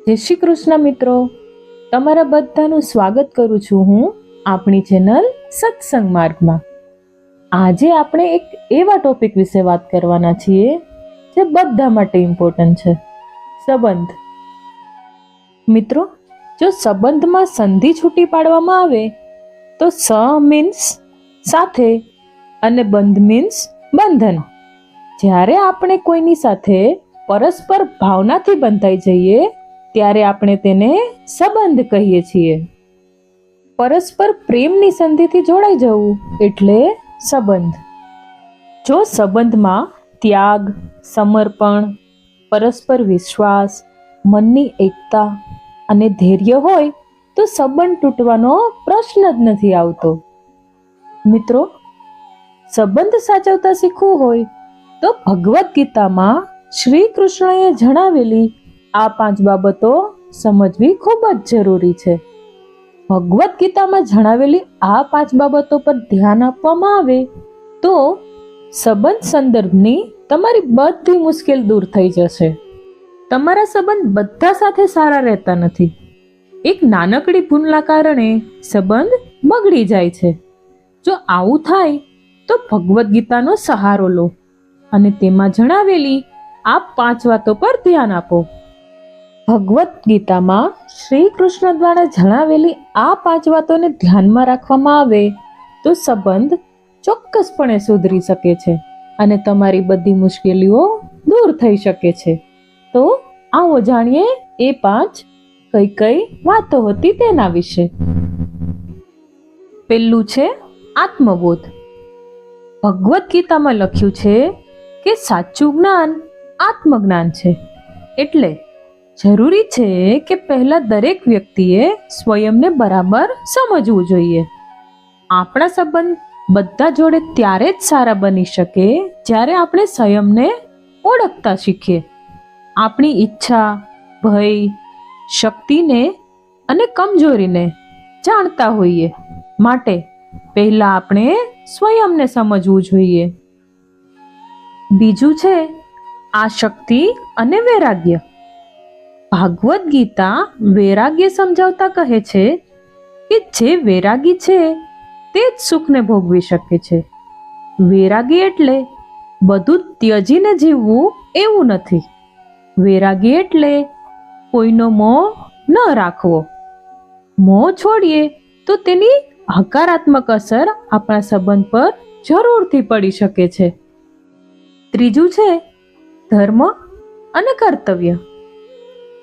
જય શ્રી કૃષ્ણ મિત્રો, તમારા બધાનું સ્વાગત કરું છું હું આપણી ચેનલ સત્સંગ માર્ગમાં. આજે આપણે એક એવા ટોપિક વિશે વાત કરવાના છીએ જે બધા માટે ઇમ્પોર્ટન્ટ છે, સંબંધ. મિત્રો, જો સંબંધમાં સંધિ છૂટી પાડવામાં આવે તો સ મીન્સ સાથે અને બંધ મીન્સ બંધન. જ્યારે આપણે કોઈની સાથે પરસ્પર ભાવનાથી બંધાઈ જઈએ ત્યારે આપણે તેને સંબંધ કહીએ છીએ. પરસ્પર પ્રેમની સંધિથી જોડાઈ જવું એટલે સંબંધ. જો સંબંધમાં ત્યાગ, સમર્પણ, પરસ્પર વિશ્વાસ, મનની એકતા અને ધૈર્ય હોય તો સંબંધ તૂટવાનો પ્રશ્ન જ નથી આવતો. મિત્રો, સંબંધ સાચવતા શીખવું હોય તો ભગવદ્ ગીતામાં શ્રી કૃષ્ણએ જણાવેલી આ 5 બાબતો સમજવી ખૂબ જ જરૂરી છે. ભગવદ્ ગીતામાં જણાવેલી આ 5 બાબતો પર ધ્યાન આપવામાં આવે તો સંબંધ સંદર્ભની તમારી બધી મુશ્કેલ દૂર થઈ જશે. તમારા સંબંધ બધા સાથે સારા રહેતા નથી. એક નાનકડી ભૂલના કારણે સંબંધ બગડી જાય છે. જો આવું થાય તો ભગવદ્ ગીતાનો સહારો લો અને તેમાં જણાવેલી આ 5 વાતો પર ધ્યાન આપો. ભગવદ્ ગીતામાં શ્રી કૃષ્ણ દ્વારા જણાવેલી આ 5 વાતોને ધ્યાનમાં રાખવામાં આવે તો સંબંધ ચોક્કસપણે સુધરી શકે છે અને તમારી બધી મુશ્કેલીઓ દૂર થઈ શકે છે. તો આવો જાણીએ એ 5 કઈ કઈ વાતો હતી તેના વિશે. પહેલું છે આત્મબોધ. ભગવદ્ ગીતામાં લખ્યું છે કે સાચું જ્ઞાન આત્મજ્ઞાન છે. એટલે જરૂરી છે કે પહેલા દરેક વ્યક્તિએ સ્વયંને બરાબર સમજવું જોઈએ. આપણા સંબંધ બધા જોડે ત્યારે જ સારા બની શકે જ્યારે આપણે સ્વયંને ઓળખતા શીખીએ. આપણી ઈચ્છા, ભય, શક્તિને અને કમજોરીને જાણતા હોઈએ. માટે પહેલા આપણે સ્વયંને સમજવું જોઈએ. બીજું છે આસક્તિ અને વૈરાગ્ય. ભાગવદ્ ગીતા વૈરાગ્ય સમજાવતા કહે છે કે જે વૈરાગી છે તે જ સુખને ભોગવી શકે છે. વૈરાગી એટલે બધું ત્યજીને જીવવું એવું નથી. વૈરાગી એટલે કોઈનો મોહ ન રાખવો. મોહ છોડીએ તો તેની હકારાત્મક અસર આપણા સંબંધ પર જરૂરથી પડી શકે છે. ત્રીજું છે ધર્મ અને કર્તવ્ય.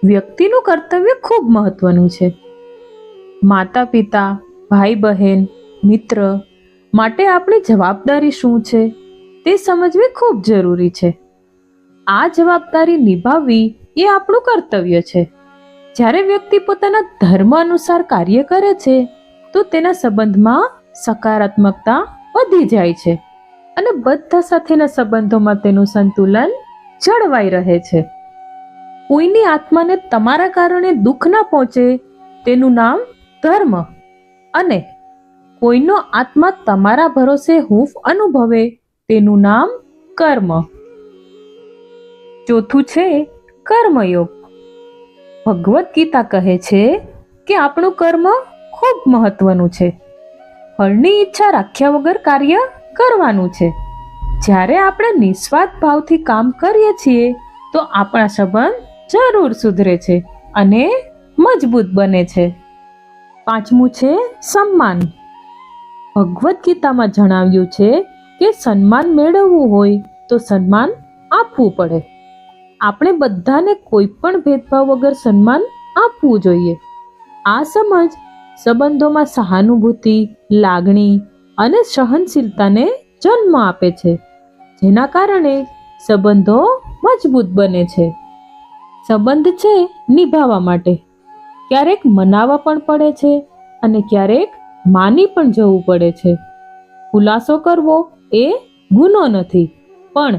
વ્યક્તિનું કર્તવ્ય ખૂબ મહત્વનું છે. માતા પિતા, ભાઈ બહેન, મિત્ર માટે આપણી જવાબદારી શું છે તે સમજવી ખૂબ જરૂરી છે. આ જવાબદારી નિભાવવી એ આપણું કર્તવ્ય છે. જ્યારે વ્યક્તિ પોતાના ધર્મ અનુસાર કાર્ય કરે છે તો તેના સંબંધમાં સકારાત્મકતા વધી જાય છે અને બધા સાથેના સંબંધોમાં તેનું સંતુલન જળવાઈ રહે છે. કોઈની આત્માને તમારા કારણે દુઃખ ના પહોંચે તેનું નામ ધર્મ અને કોઈનો આત્મા તમારા ભરોસે હૂંફ અનુભવે તેનું નામ કર્મ. ચોથું છે કર્મયોગ. ભગવદ્ ગીતા કહે છે કે આપણું કર્મ ખૂબ મહત્વનું છે. ફળની ઈચ્છા રાખ્યા વગર કાર્ય કરવાનું છે. જ્યારે આપણે નિસ્વાર્થ ભાવથી કામ કરીએ છીએ તો આપણા સંબંધ જરૂર સુધરે છે અને મજબૂત બને છે. પાંચમું છે સન્માન. ભગવદ્ ગીતામાં જણાવ્યું છે કે સન્માન મેળવવું હોય તો સન્માન આપવું પડે. આપણે બધાને કોઈ પણ ભેદભાવ વગર સન્માન આપવું જોઈએ. આ સમજ સંબંધોમાં સહાનુભૂતિ, લાગણી અને સહનશીલતાને જન્મ આપે છે, જેના કારણે સંબંધો મજબૂત બને છે. સંબંધ છે નિભાવવા માટે ક્યારેક મનાવવા પણ પડે છે અને ક્યારેક માની પણ જવું પડે છે. ખુલાસો કરવો એ ગુનો નથી, પણ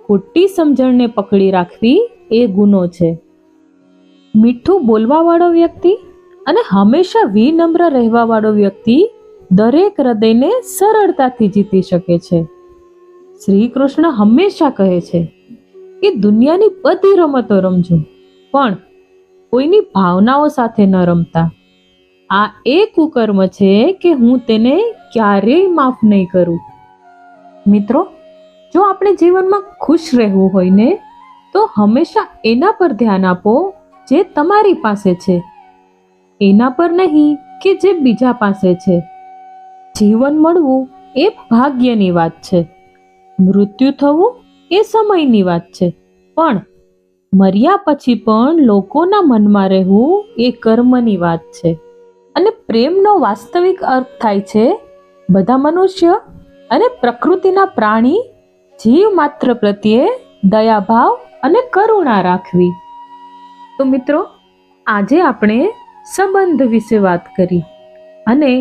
ખોટી સમજણને પકડી રાખવી એ ગુનો છે. મીઠું બોલવાવાળો વ્યક્તિ અને હંમેશા વિનમ્ર રહેવાવાળો વ્યક્તિ દરેક હૃદયને સરળતાથી જીતી શકે છે. શ્રી કૃષ્ણ હંમેશા કહે છે કે દુનિયાની બધી રમતો રમજો, પણ કોઈની ભાવનાઓ સાથે ન રમતા. આ એ કુકર્મ છે કે હું તેને ક્યારેય માફ નહીં કરું. મિત્રો, જો આપણે જીવનમાં ખુશ રહેવું હોય ને, તો હંમેશા એના પર ધ્યાન આપો જે તમારી પાસે છે, એના પર નહીં કે જે બીજા પાસે છે. જીવન મળવું એ ભાગ્યની વાત છે, મૃત્યુ થવું એ સમયની વાત છે, પણ મર્યા પછી પણ લોકોના મનમાં રહેવું એ કર્મની વાત છે. અને પ્રેમનો વાસ્તવિક અર્થ થાય છે બધા મનુષ્ય અને પ્રકૃતિના પ્રાણી જીવ માત્ર પ્રત્યે દયાભાવ અને કરુણા રાખવી. તો મિત્રો, આજે આપણે સંબંધ વિશે વાત કરી અને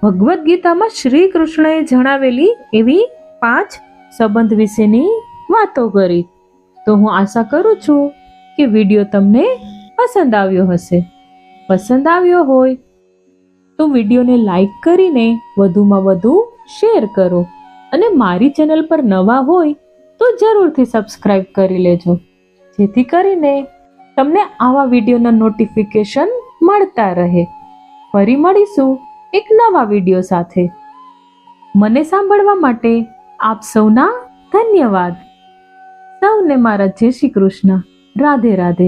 ભગવદ્ ગીતામાં શ્રી કૃષ્ણએ જણાવેલી એવી 5 સંબંધ વિશેની વાતો કરી. તો હું આશા કરું છું કે વિડીયો તમને પસંદ આવ્યો હશે. પસંદ આવ્યો હોય તો વિડીયોને લાઈક કરીને વધુમાં વધુ શેર કરો અને મારી ચેનલ પર નવા હોય તો જરૂરથી સબસ્ક્રાઇબ કરી લેજો, જેથી કરીને તમને આવા વિડીયોના નોટિફિકેશન મળતા રહે. ફરી મળીશું એક નવા વિડીયો સાથે. મને સાંભળવા માટે આપ સૌના ધન્યવાદ. સૌને મારા જય શ્રી કૃષ્ણ. રાધે રાધે.